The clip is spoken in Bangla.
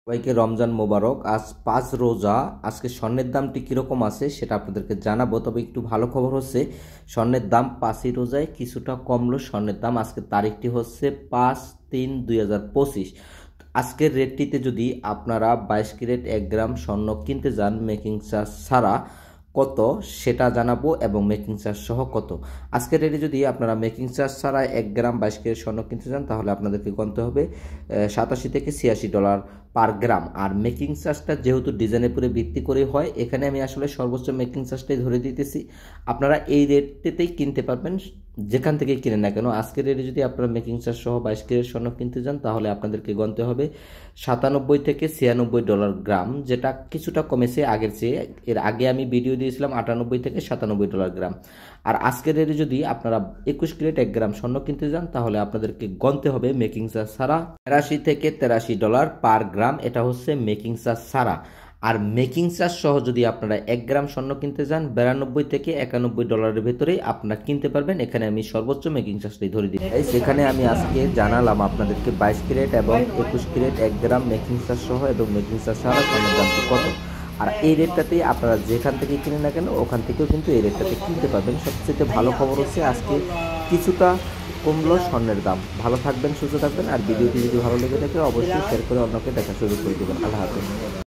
সবাইকে রমজান মোবারক। আজ 5 রোজা। আজকে স্বর্ণের দামটি কীরকম আছে সেটা আপনাদেরকে জানাবো। তবে একটু ভালো খবর হচ্ছে, স্বর্ণের দাম 5ই রোজায় কিছুটা কমলো। স্বর্ণের দাম আজকের তারিখটি হচ্ছে 5/3/2025। আজকের রেটটিতে যদি আপনারা 22 ক্যারেট 1 গ্রাম স্বর্ণ কিনতে যান মেকিং চার্জ ছাড়া কত সেটা জানাবো, এবং মেকিং চার্জ সহ কত। আজকের রেটে যদি আপনারা মেকিং চার্জ ছাড়া 1 গ্রাম 22 ক্যারেট স্বর্ণ কিনতে চান তাহলে আপনাদেরকে গুনতে হবে $87 থেকে $86 পার গ্রাম। আর মেকিং চার্জটা যেহেতু ডিজাইনের উপরে ভিত্তি করে হয়, এখানে আমি আসলে সর্বোচ্চ মেকিং চার্জটাই ধরে দিতেছি। আপনারা এই রেটটিতেই কিনতে পারবেন যেখান থেকে কিনেন না কেন। আজকের রেটে যদি আপনারা মেকিং চার্জ সহ 22 ক্যারেট স্বর্ণ কিনতে যান তাহলে আপনাদেরকে গুনতে হবে $97 থেকে $96 গ্রাম, যেটা কিছুটা কমেছে আগের চেয়ে। এর আগে আমি ভিডিও দিয়েছিলাম $98 থেকে $97 গ্রাম। আর আজকের রেটে যদি আপনারা 21 ক্যারেট 1 গ্রাম স্বর্ণ কিনতে যান তাহলে আপনাদেরকে গুনতে হবে মেকিং চার্জ ছাড়া $82 থেকে $83 পার গ্রাম। এটা হচ্ছে মেকিং চার্জ ছাড়া। আর মেকিং চার্জ সহ যদি আপনারা 1 গ্রাম স্বর্ণ কিনতে যান $92 থেকে $91 ভেতরেই আপনারা কিনতে পারবেন। এখানে আমি সর্বোচ্চ মেকিং চার্জটাই ধরে দিই। সেখানে আমি আজকে জানালাম আপনাদেরকে 22 ক্যারেট এবং 21 ক্যারেট 1 গ্রাম মেকিং চার্জ সহ এবং মেকিং চার্জ ছাড়া স্বর্ণের দামটি কত। আর এই রেটটাতেই আপনারা যেখান থেকে কিনে না কেন ওখান থেকেও কিন্তু এই রেটটাতে কিনতে পারবেন। সবচেয়ে ভালো খবর হচ্ছে আজকে কিছুটা কমলো স্বর্ণের দাম। ভালো থাকবেন, সুস্থ থাকবেন। আর ভিডিওটি যদি ভালো লেগে থাকে অবশ্যই শেয়ার করে অন্যকে দেখার সুযোগ করে দেবেন। আল্লাহ হাফেজ।